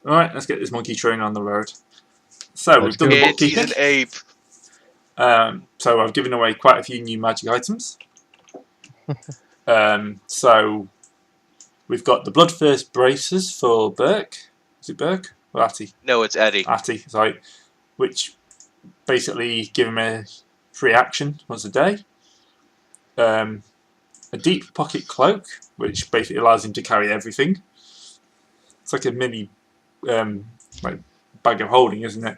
Alright, let's get this monkey train on the road. So, we've done the He's bookkeeping. an ape. So, I've given away quite a few new magic items. So, we've got the Bloodthirst braces for Burke. Is it Burke or Atty? No, it's Eddie. Atty, sorry. Which basically give him a free action once a day. A deep pocket cloak, which basically allows him to carry everything. It's like a mini like bag of holding, isn't it?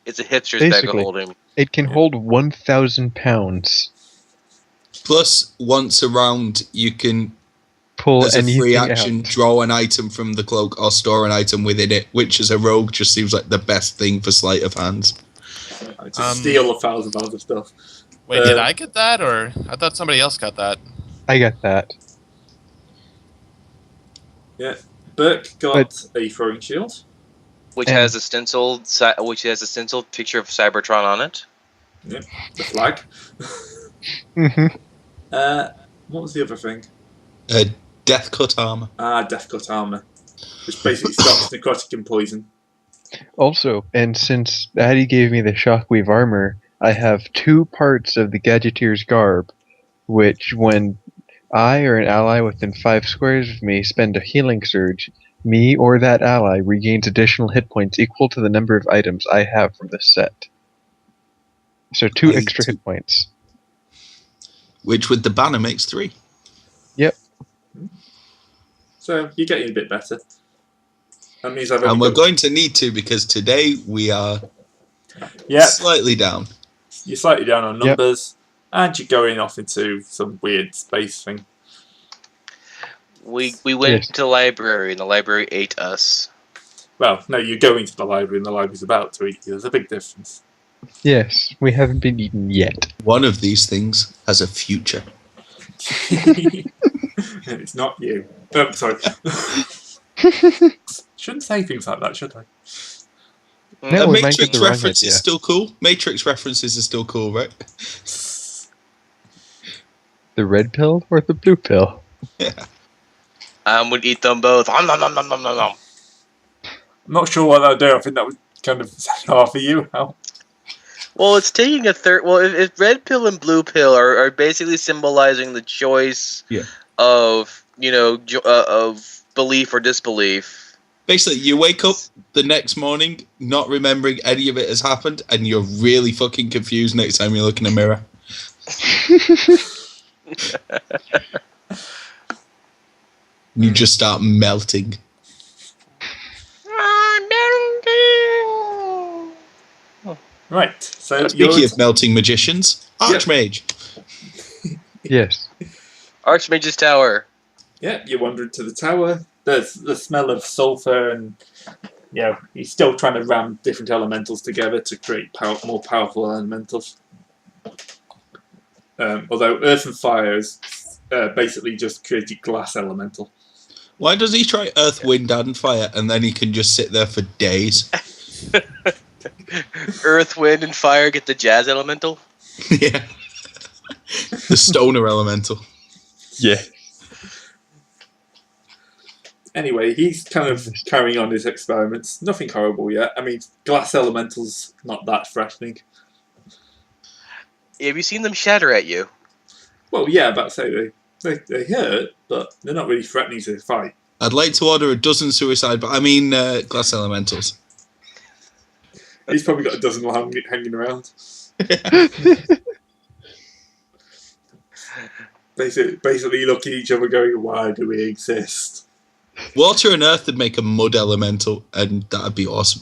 It's a hipster's bag of holding. It can hold 1,000 pounds. Plus, once a round, you can, Pull as a free anything action, out. draw an item from the cloak or store an item within it, which as a rogue just seems like the best thing for sleight of hands. To steal 1,000 pounds of stuff. Wait, did I get that, or I thought somebody else got that? I got that. Yeah, Burke got a throwing shield, Which has a stenciled picture of Cybertron on it. Yep, the flag. What was the other thing? Death cut armor. Death cut armor, which basically stops necrotic and poison. Also, and since Addy gave me the shockwave armor, I have 2 parts of the Gadgeteer's garb, which when I or an ally within 5 squares of me spend a healing surge, me or that ally regains additional hit points equal to the number of items I have from the set. So 2 extra hit points. Which with the banner makes 3. Yep. So you're getting a bit better. That means And we're going to need to, because today we are slightly down. You're slightly down on numbers, and you're going off into some weird space thing. We went to the library, and the library ate us. Well, no, you're going to the library, and the library's about to eat you. There's a big difference. Yes, we haven't been eaten yet. One of these things has a future. It's not you. Sorry. Shouldn't say things like that, should I? No, we might Matrix get the wrong reference idea. is still cool. Matrix references are still cool, right? The red pill or the blue pill? Yeah. I would eat them both. Nom, nom, nom, nom, nom, nom, nom. I'm not sure what that'll do. I think that would kind of half for you. Al. Well, it's taking a third. Well, if red pill and blue pill are basically symbolizing the choice of of belief or disbelief. Basically, you wake up the next morning not remembering any of it has happened, and you're really fucking confused next time you look in a mirror. You just start melting. Right. So Speaking of melting magicians, Archmage. Yes. Archmage's Tower. Yeah, you wandered to the tower. There's the smell of sulfur, and he's still trying to ram different elementals together to create more powerful elementals. Although earth and fire is basically just created glass elemental. Why does he try earth, wind, and fire, and then he can just sit there for days? Earth, wind, and fire get the jazz elemental. Yeah. The stoner elemental. Yeah. Anyway, he's kind of carrying on his experiments. Nothing horrible yet. I mean, glass elemental's not that threatening. Have you seen them shatter at you? Well, yeah, but say they hurt, but they're not really threatening to fight. I'd like to order a dozen suicide, but I mean glass elementals. He's probably got a dozen hanging around. Basically look at each other going, why do we exist? Water and earth would make a mud elemental, and that'd be awesome.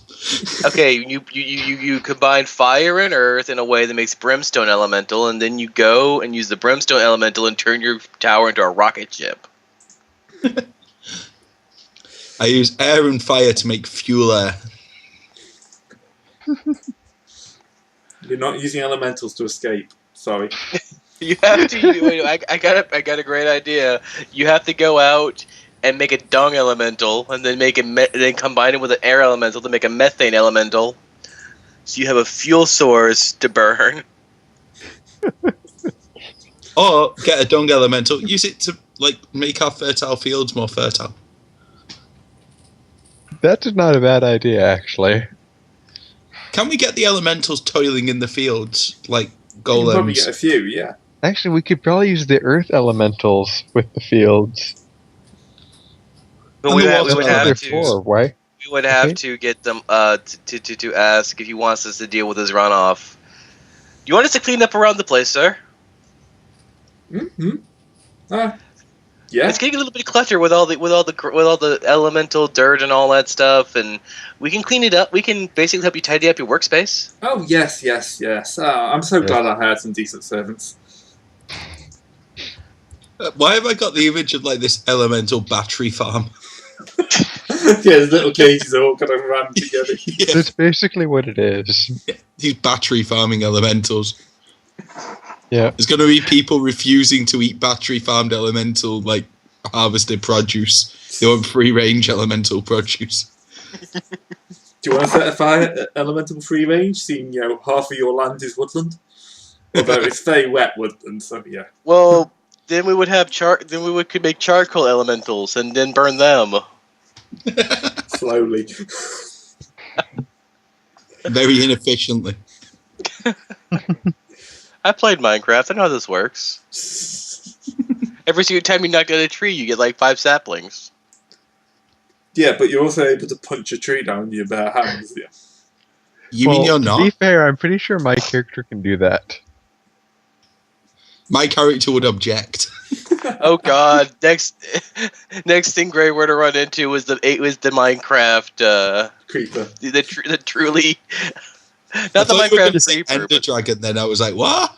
Okay, you combine fire and earth in a way that makes brimstone elemental, and then you go and use the brimstone elemental and turn your tower into a rocket ship. I use air and fire to make fuel air. You're not using elementals to escape. Sorry. You have to. Wait, I got a great idea. You have to go out and make a dung elemental, and then then combine it with an air elemental to make a methane elemental. So you have a fuel source to burn. Or get a dung elemental, use it to make our fertile fields more fertile. That's not a bad idea, actually. Can we get the elementals toiling in the fields like You can probably get golems? a few, yeah. Actually, we could probably use the earth elementals with the fields. But And we the would water That's have what they're to. for, right? We would have Okay. to get them to ask if he wants us to deal with his runoff. Do you want us to clean up around the place, sir? Mm-hmm. Yeah. It's getting a little bit cluttered with all the elemental dirt and all that stuff, and we can clean it up. We can basically help you tidy up your workspace. Oh, yes. I'm so Yes. glad I hired some decent servants. Why have I got the image of like this elemental battery farm? Yeah, there's little cages all kind of rammed together. Yeah, That's basically what it is. these battery farming elementals. Yeah. There's going to be people refusing to eat battery farmed elemental, like harvested produce. They want free range elemental produce. Do you want to certify elemental free range, seeing half of your land is woodland? Although it's very wet woodland, so yeah. Well, then we would have could make charcoal elementals and then burn them. Slowly. Very inefficiently. I played Minecraft. I know how this works. Every single time you knock down a tree, you get like 5 saplings. Yeah, but you're also able to punch a tree down with your bare hands. Yeah. You mean you're To be not? fair, I'm pretty sure my character can do that. My character would object. Oh God! Next thing Gray were to run into was the Minecraft Creeper. the truly I not the thought you were going to Minecraft say creeper. Ender But Dragon. Then I was like, what?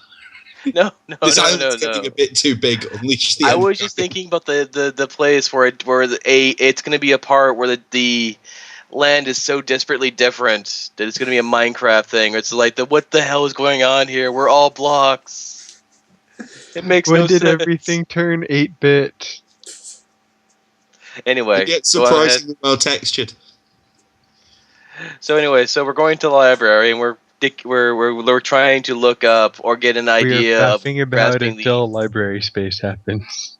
no. This island's getting a bit too big. Unleash the I Ender was just Dragon. thinking about the place it's going to be a part where the land is so desperately different that it's going to be a Minecraft thing. It's like what the hell is going on here? We're all blocks. It makes When no did sense. everything turn 8-bit? Anyway, It gets go ahead. surprisingly well textured. So anyway, so we're going to the library and we're trying to look up or get an We are idea of faffing about grasping until library space happens.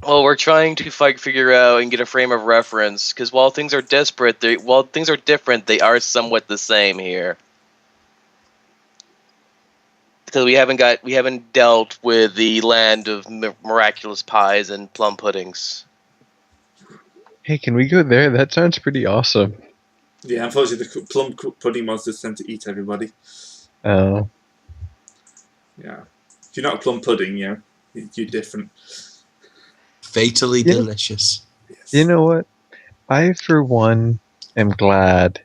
Well, we're trying to figure out and get a frame of reference because while things are different, they are somewhat the same here. Because we haven't dealt with the land of miraculous pies and plum puddings. Hey, can we go there? That sounds pretty awesome. Yeah, unfortunately, the plum pudding monsters tend to eat everybody. Oh. Yeah. If you're not a plum pudding, you're different. Fatally Yeah. delicious. Yes. You know what? I, for one, am glad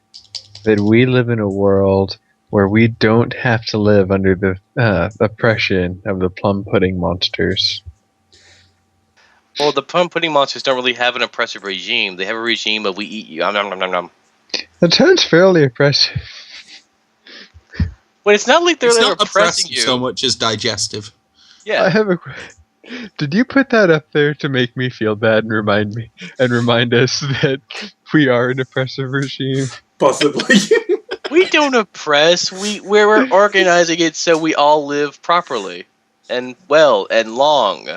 that we live in a world where we don't have to live under the oppression of the plum pudding monsters. Well, the plum pudding monsters don't really have an oppressive regime. They have a regime of we eat you. Nom, nom, nom, nom. That sounds fairly oppressive. But it's not like they're It's oppressing not oppressive you. so much as digestive. Yeah. I have a. Did you put that up there to make me feel bad and remind us that we are an oppressive regime? Possibly. We don't oppress. We're organizing it so we all live properly and well and long.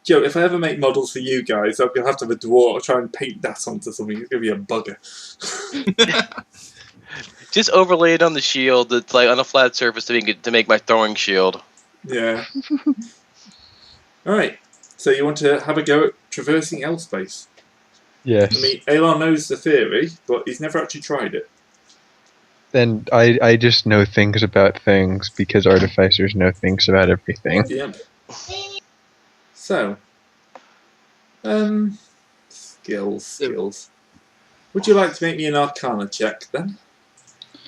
Joe, if I ever make models for you guys, you'll have to have a dwarf try and paint that onto something. It's going to be a bugger. Just overlay it on the shield. That's like on a flat surface to make my throwing shield. Yeah. Alright. So you want to have a go at traversing L-space. Yes. I mean, Elon knows the theory, but he's never actually tried it. And I just know things about things because artificers know things about everything. Yep. So, skills. Would you like to make me an Arcana check then?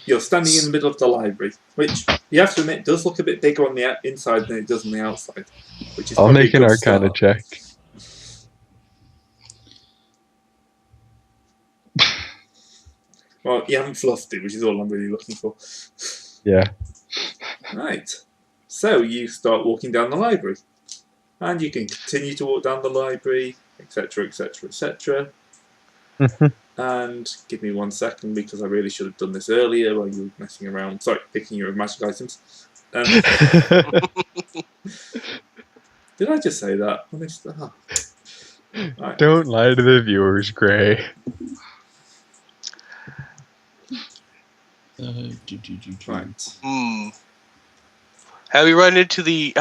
You're standing in the middle of the library, which you have to admit does look a bit bigger on the inside than it does on the outside. Which is I'll probably make a an good Arcana start. check. Well, you haven't fluffed it, which is all I'm really looking for. Yeah. Right. So you start walking down the library. And you can continue to walk down the library, etc., etc., etc. And give me 1 second because I really should have done this earlier while you were messing around. Sorry, picking your magic items. Did I just say that? Honest? Right. Don't lie to the viewers, Gray. Right. Have we run into the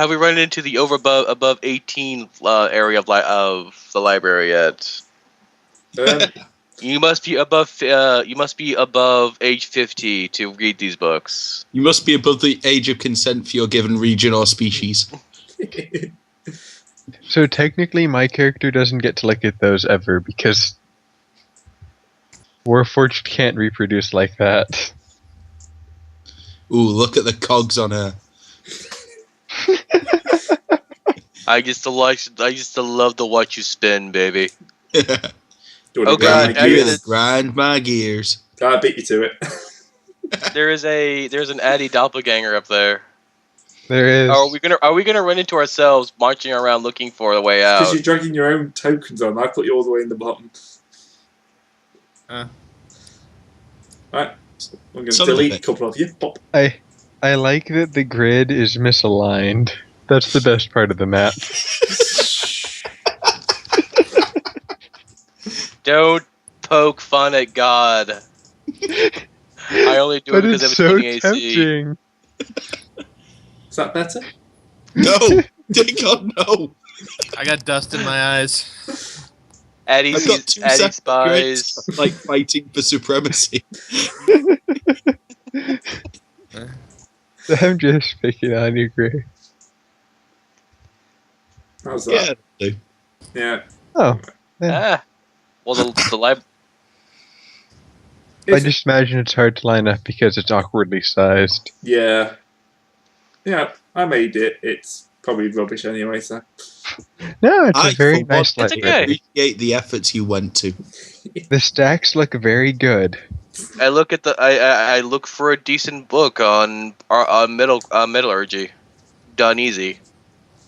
over above 18 area of the library yet? You must be above age 50 to read these books. You must be above the age of consent for your given region or species. So technically, my character doesn't get to look at those ever because Warforged can't reproduce like that. Ooh, look at the cogs on her. I used to love to watch you spin, baby. Oh God, grind my gears. I beat you to it. There's an Addy doppelganger up there. There is. Are we gonna run into ourselves marching around looking for the way out? Because you're dragging your own tokens on. I put you all the way in the bottom. Right. I'm going to delete a couple of you. Pop. I like that the grid is misaligned. That's the best part of the map. Don't poke fun at God. I only do it because I was putting AC. Tempting. Is that better? No! Dear God, no! I got dust in my eyes. Addy spies. Like fighting for supremacy. I'm just picking on you, Gray. How's that? Yeah. Yeah. Oh. Yeah. Well, the lab. I just imagine it's hard to line up because it's awkwardly sized. Yeah. Yeah, I made it. It's probably rubbish anyway, so. No, it's a very nice It's library. okay. Appreciate the efforts you went to. The stacks look very good. I look at I look for a decent book on metallurgy, done easy.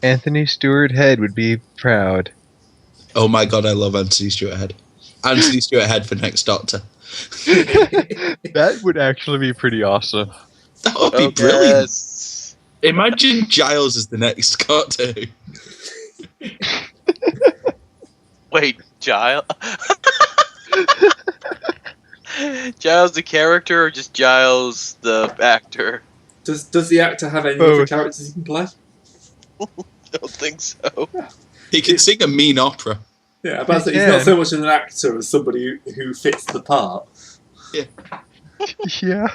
Anthony Stewart Head would be proud. Oh my God, I love Anthony Stewart Head. Anthony Stewart Head for next Doctor. That would actually be pretty awesome. That would be brilliant. Imagine Giles as the next Doctor. Wait, Giles? Giles the character or just Giles the actor? Does the actor have any other characters he can play? I don't think so. He can sing a mean opera. Yeah, but he's not so much an actor as somebody who fits the part. Yeah. Yeah.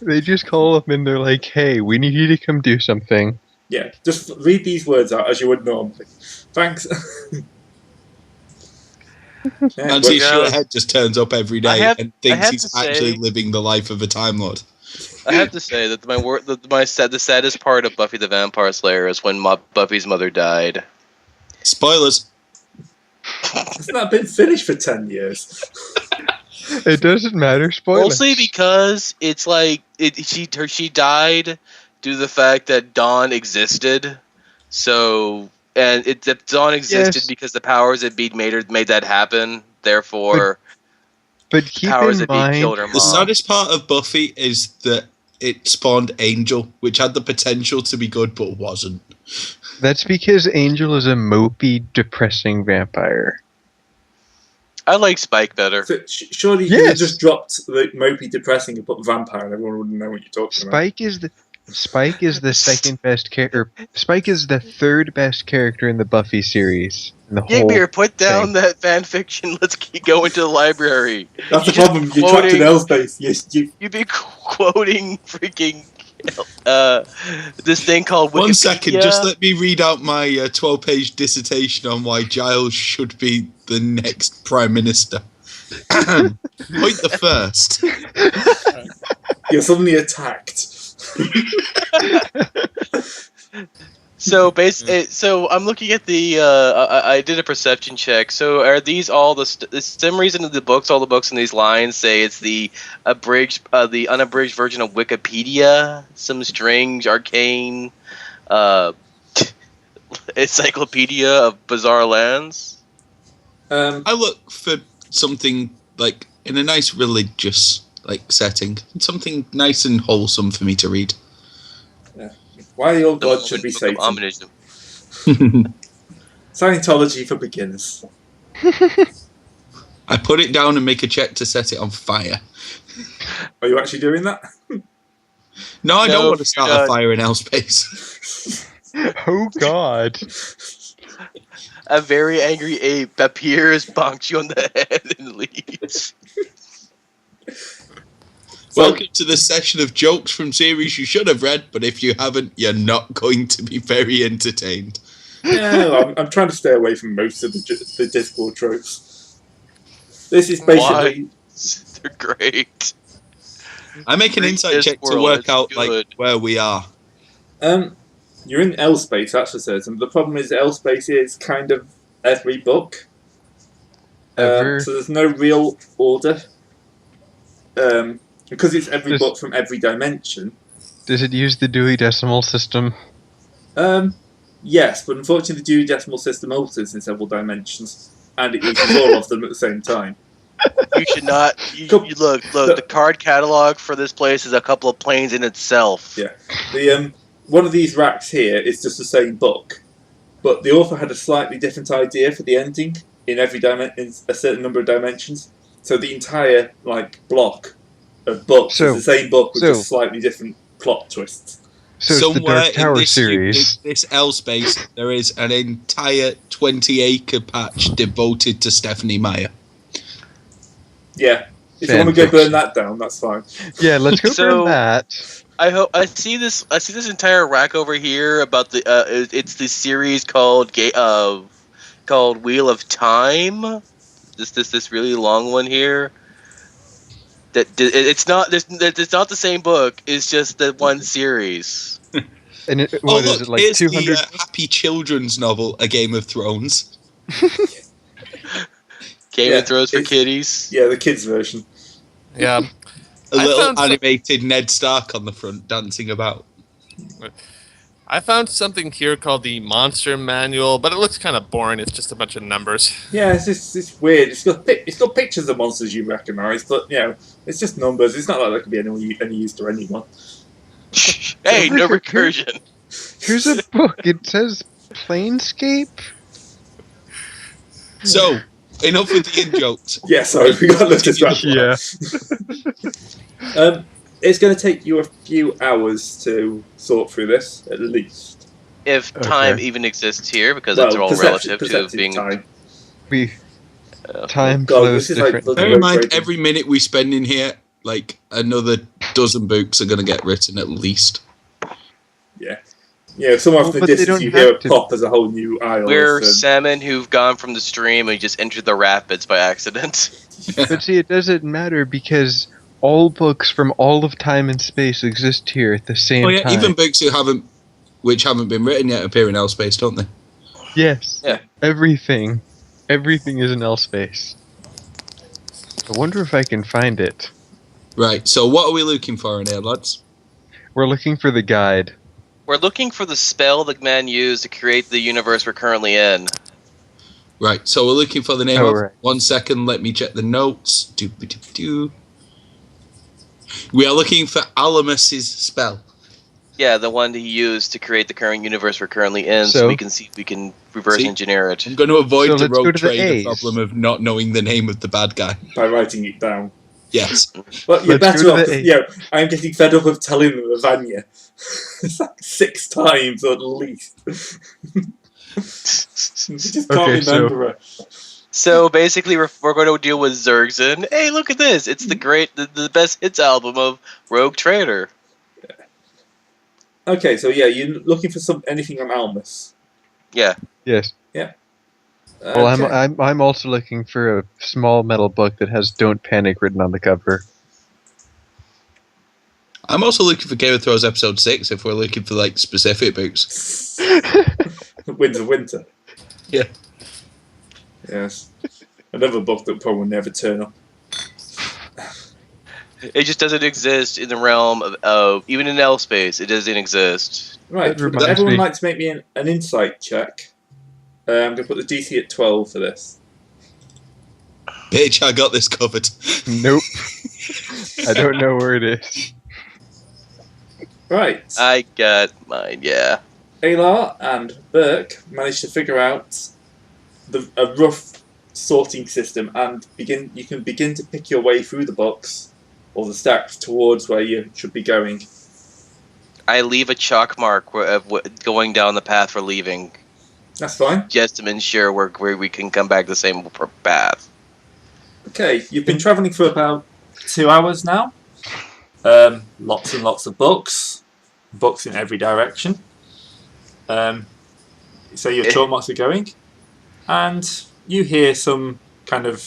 They just call him and they're like, hey, we need you to come do something. Yeah, just read these words out as you would normally. Thanks. Anthony Stewart Head just turns up every day and thinks he's actually living the life of a Time Lord. I have to say that the saddest part of Buffy the Vampire Slayer is when Buffy's mother died. Spoilers. Hasn't that been finished for 10 years? It doesn't matter. Spoilers. Mostly because it's like she died due to the fact that Dawn existed. So Dawn existed because the powers that be made that happen. Therefore, but keep powers in that be mind, killed her mom. The saddest part of Buffy is that it spawned Angel, which had the potential to be good but wasn't. That's because Angel is a mopey, depressing vampire. I like Spike better. So, surely you could have just dropped the mopey depressing and put vampire and everyone wouldn't know what you're talking about. Spike is the second best character. Spike is the third best character in the Buffy series. Gabriel, put down that fan fiction. Let's go into the library. That's the problem. You're trapped in L-space. You'd be quoting freaking this thing called Wikipedia. 1 second, just let me read out my 12-page dissertation on why Giles should be the next Prime Minister. Point the first. You're suddenly attacked. So I'm looking at the. I did a perception check. So are these all the? Some reason in the books, all the books in these lines say it's the unabridged version of Wikipedia. Some strange arcane, encyclopedia of bizarre lands. I look for something like in a nice religious setting, something nice and wholesome for me to read. Yeah. Why your god should be Satan. Ominism. Scientology for beginners. I put it down and make a check to set it on fire. Are you actually doing that? No, I don't No, want to start a fire in L-Space. Oh God. A very angry ape appears, bonks you on the head, and leaves. Welcome to the session of jokes from series you should have read, but if you haven't, you're not going to be very entertained. No, I'm trying to stay away from most of the Discord tropes. This is basically... Why? They're great. I make an Read insight this check to world, work it's out like good. where we are. You're in L space, that's for certain. The problem is L space is kind of every book. Ever. So there's no real order. Because it's every book from every dimension. Does it use the Dewey Decimal System? Yes, but unfortunately the Dewey Decimal System alters in several dimensions. And it uses all of them at the same time. You should not. Look. The card catalog for this place is a couple of planes in itself. Yeah. The one of these racks here is just the same book, but the author had a slightly different idea for the ending in every in a certain number of dimensions. So the entire block of books is the same book with just slightly different plot twists. So somewhere it's the Dark Tower in this series. this L space, there is an entire 20-acre patch devoted to Stephanie Meyer. Yeah, if you want to go burn that down, that's fine. Yeah, let's go burn that. I see this entire rack over here about the it's the series called Wheel of Time. This really long one here. It's not the same book. It's just the one series. And what is it, like here's 200? the happy children's novel, A Game of Thrones. Game of Thrones for kiddies. Yeah, the kids version. Yeah. A little animated Ned Stark on the front dancing about. I found something here called the Monster Manual, but it looks kind of boring. It's just a bunch of numbers. Yeah, it's weird. It's got pictures of monsters you recognise, but it's just numbers. It's not like that could be any use to anyone. Hey, no recursion. Here's a book. It says Planescape. So, enough with the in-jokes. Yeah, sorry, we got to look this up. Yeah. It's going to take you a few hours to sort through this, at least. If time even exists here, because it's all relative to being... time. Time flows different. Bear in mind, every minute we spend in here, another dozen books are going to get written at least. Yeah. Yeah, somewhere off the distance you hear a pop as a whole new aisle. We're salmon who've gone from the stream and just entered the rapids by accident. But see, it doesn't matter because all books from all of time and space exist here at the same time. Even books which haven't been written yet appear in L space, don't they? Yes. Yeah. Everything is in L space. I wonder if I can find it. Right. So what are we looking for in here, lads? We're looking for the guide. We're looking for the spell the man used to create the universe we're currently in. Right. So we're looking for the name of. Right. 1 second. Let me check the notes. We are looking for Alamus's spell. Yeah, the one he used to create the current universe we're currently in, so we can see if we can reverse engineer it. I'm going to avoid the rogue trader A's. problem of not knowing the name of the bad guy. By writing it down. Yes. But you're better off. I'm getting fed up of telling them the Vanya. It's 6 times at least. Just can't remember her. So basically, we're going to deal with Zergzin. Hey, look at this! It's the best hits album of Rogue Trader. Okay, so you're looking for anything on Almus. Yeah. Yes. Yeah. Well, I'm also looking for a small metal book that has "Don't Panic" written on the cover. I'm also looking for Game of Thrones episode 6 if we're looking for specific books. Winds of Winter. Yeah. Yes. Another book that probably will never turn up. It just doesn't exist in the realm of even in L space. It doesn't exist. Right. Would everyone like to make me an insight check? I'm going to put the DC at 12 for this. Bitch, I got this covered. Nope. I don't know where it is. Right. I got mine, yeah. Alar and Burke managed to figure out a rough sorting system, and you can begin to pick your way through the books or the stacks towards where you should be going. I leave a chalk mark going down the path we're leaving, That's fine. just to ensure where we can come back the same path. Okay, you've been travelling for about 2 hours now. Lots and lots of books in every direction. So your chalk marks are going, and you hear some kind of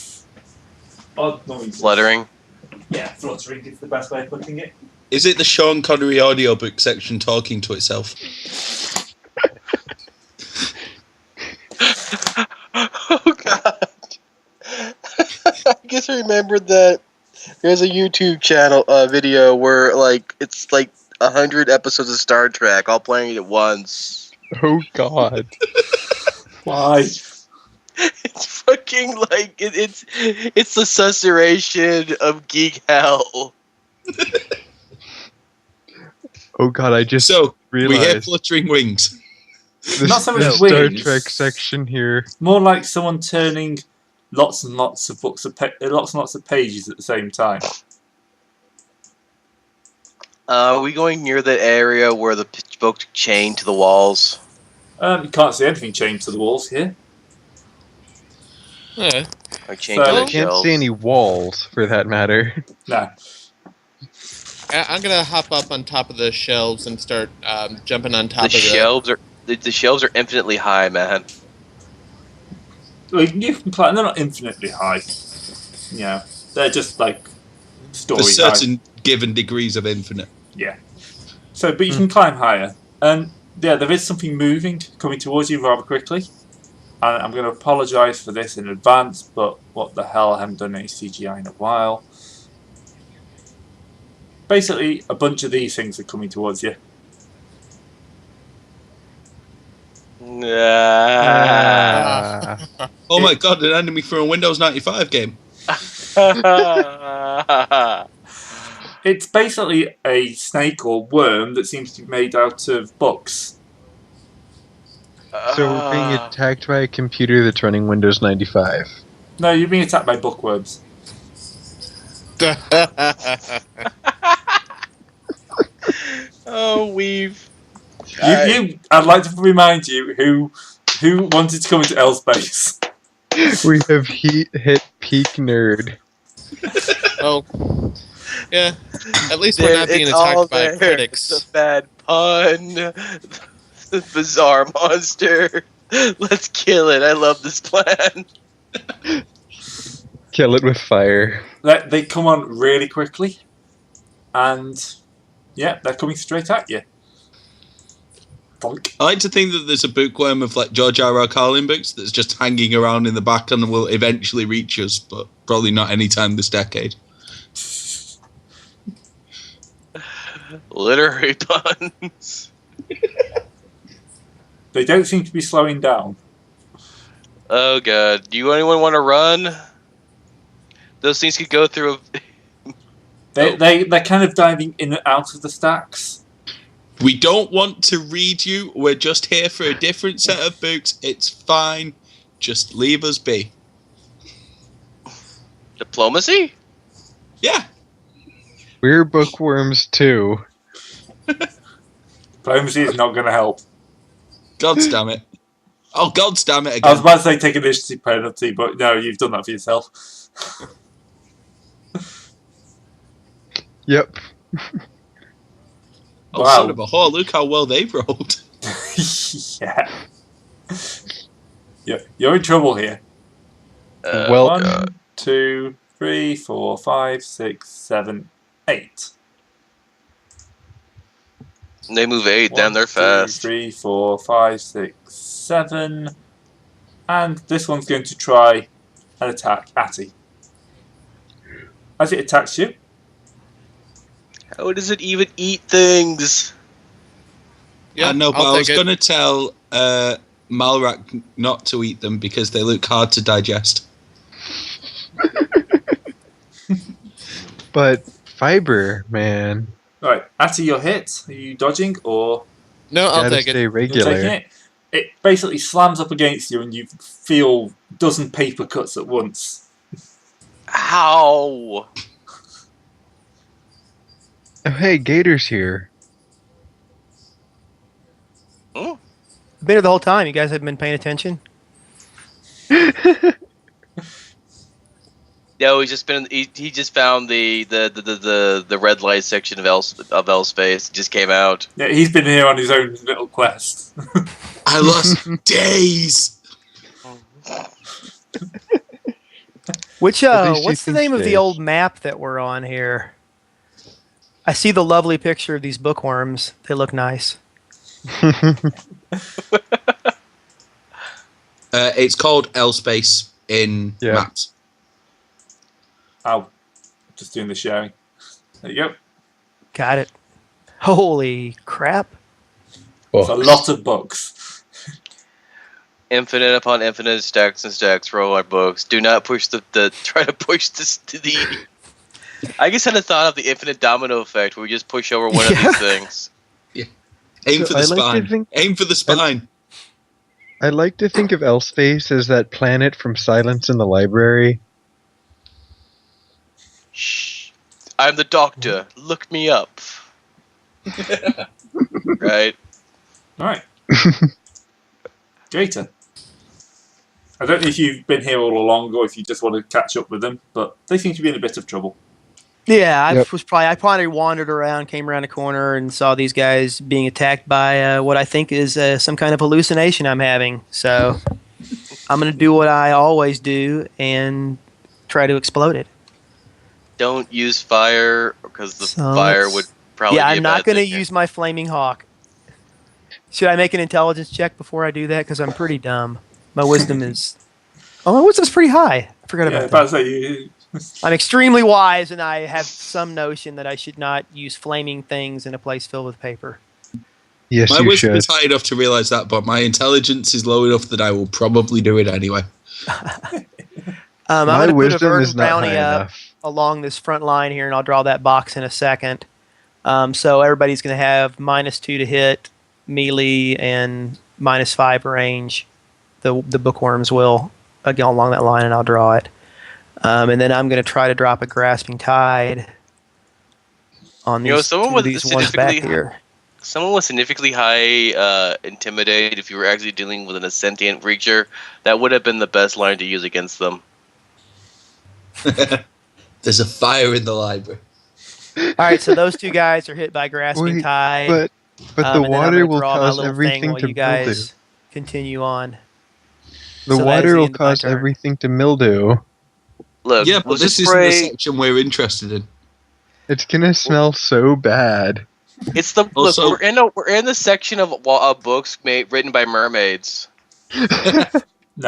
odd noises. Fluttering. Yeah, fluttering is the best way of putting it. Is it the Sean Connery audiobook section talking to itself? Oh God! I guess I remembered that there's a YouTube channel video where it's 100 episodes of Star Trek all playing at once. Oh God. Why? It's fucking it's the susurration of geek hell. Oh God, I just So, realized we hear fluttering wings. Not so much the wings. Star Trek section here. More like someone turning lots and lots of lots and lots of pages at the same time. Are we going near the area where the books chained to the walls? You can't see anything chained to the walls here. Yeah. Or chained So- to I the can't shelves? see any walls, for that matter. No. I'm gonna hop up on top of the shelves and start jumping on top The of the shelves are the shelves are infinitely high, man. Well, you can climb. They're not infinitely high. Yeah, they're just like story There's high. certain given degrees of infinite. Yeah. So, but you can climb higher, and yeah, there is something moving coming towards you rather quickly. And I'm going to apologise for this in advance, but what the hell? I haven't done any CGI in a while. Basically, a bunch of these things are coming towards you. Ah. Oh my God, an enemy from a Windows 95 game. It's basically a snake or worm that seems to be made out of books. So we're being attacked by a computer that's running Windows 95. No, you're being attacked by bookworms. Oh, we've. I'd like to remind you who wanted to come into L-Space. We have hit peak nerd. Oh, yeah. At least we're not being It's all attacked by there. critics. The bad pun. The bizarre monster. Let's kill it. I love this plan. Kill it with fire. They come on really quickly, and yeah, they're coming straight at you. Bonk. I like to think that there's a bookworm of like George R.R. Carlin books that's just hanging around in the back and will eventually reach us, but probably not anytime this decade. Literary puns. They don't seem to be slowing down. Oh god. Do anyone want to run? Those things could go through a... They're kind of diving in and out of the stacks. We don't want to read you. We're just here for a different set of books. It's fine. Just leave us be. Diplomacy? Yeah. We're bookworms too. Diplomacy is not going to help. God damn it. Oh, God damn it I was again. about to say take initiative penalty, but no, you've done that for yourself. Yep. Oh, Wow. son of a whore. Look how well they've rolled. Yeah. You're in trouble here. Well, 1, 2, 3, 4, 5, 6, 7, 8. They move 8 down 1, there 2, fast. 3, 4, 5, 6, 7. And this one's going to try and attack Atty. As it attacks you, How does it even eat things? Yeah, I know, but I'll I was take it. going to tell Malrak not to eat them because they look hard to digest. but fiber, man. right, Atty, you're hit. Are you dodging or No, I'll Gotta take stay it. you're regular. taking it? It basically slams up against you and you feel a dozen paper cuts at once. Ow! Oh, hey, Gator's here. Oh, Been here the whole time. You guys have been paying attention. no, he's just been. He just found the red light section of L's face. It just came out. Yeah, he's been here on his own little quest. I lost days. Which At least you what's the can name of the stay. old map that we're on here? I see the lovely picture of these bookworms. They look nice. It's called L space in Yeah. maps. Oh, just doing the sharing. There you go. Got it. Holy crap. It's a lot of books. Infinite upon infinite stacks and stacks. Roll our books. Do not push the try to push this to the. I guess I had thought of the infinite domino effect, where we just push over one of Yeah. these things. Aim So for the I like to spine. think- Aim for the spine. I like to think of L-Space as that planet from Silence in the Library. Shh. I'm the doctor. Look me up. Right. Right. Gator. I don't know if you've been here all along or if you just want to catch up with them, but they seem to be in a bit of trouble. Yeah, I Yep. probably wandered around, came around a corner, and saw these guys being attacked by what I think is some kind of hallucination I'm having. So I'm going to do what I always do and try to explode it. Don't use fire because the So fire let's- would probably. Yeah, be a I'm not bad going to thing here. use my flaming hawk. Should I make an intelligence check before I do that? Because I'm pretty dumb. My wisdom is... Oh, my wisdom's pretty high. I forgot Yeah, about about that. to say you. I'm extremely wise, and I have some notion that I should not use flaming things in a place filled with paper. Yes, My you wisdom should. is high enough to realise that, but my intelligence is low enough that I will probably do it anyway. I'm My going to put a wisdom verdant is not bounty high up enough. along this front line here, and I'll draw that box in a second. So everybody's going to have -2 to hit, melee, and -5 range. The bookworms will, again, along that line, and I'll draw it. And then I'm going to try to drop a grasping tide on You know, these, someone two with of these ones back significantly- here. Someone with significantly high intimidate, if you were actually dealing with a sentient creature, that would have been the best line to use against them. There's a fire in the library. All right, so those two guys are hit by grasping Wait, tide. But the and then I'm water gonna will draw my cause little everything thing while to you mildew. guys continue on. The so that is water the will end of my cause turn. everything to mildew. Look, Yeah, we'll but this just isn't the spray. section we're interested in. It's gonna smell so bad. It's the Also- look. We're in the section of books written by mermaids. No,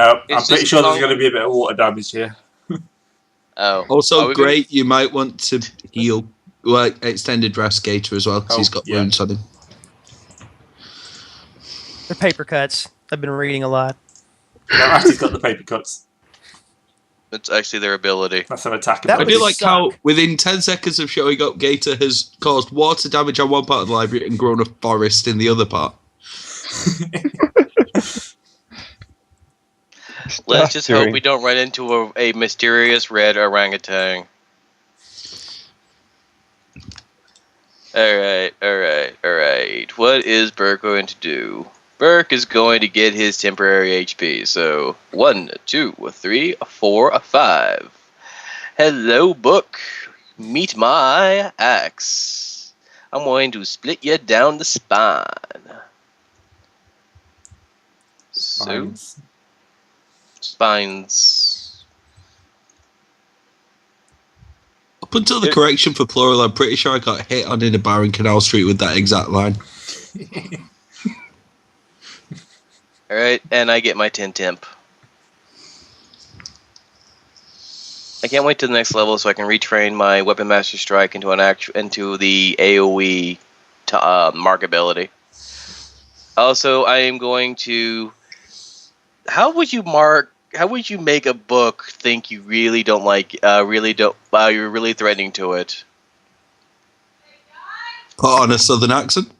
I'm It's pretty just sure there's song- going to be a bit of water damage here. Oh, Are Also, we great, you might want to heal. Well, extended rest Gator as well, because he's got yeah. wounds on him. They're paper cuts. I've been reading a lot. No, Artie's got the paper cuts. It's actually their ability. That's an attack That I ability. do would like suck. how, within 10 seconds of showing up, Gator has caused water damage on one part of the library and grown a forest in the other part. Let's just hope doing- we don't run into a mysterious red orangutan. Alright. What is Burke going to do? Burke is going to get his temporary HP. So, 1, 2, 3, 4, 5. Hello, Book. Meet my axe. I'm going to split you down the spine. So, Fines. spines. Up until the correction for plural, I'm pretty sure I got hit on in a bar in Canal Street with that exact line. Alright, and I get my 10 temp. I can't wait to the next level so I can retrain my Weapon Master Strike into the AoE mark ability. Also, I am going to... How would you make a book think you really don't like, you're really threatening to it? Put on a southern accent.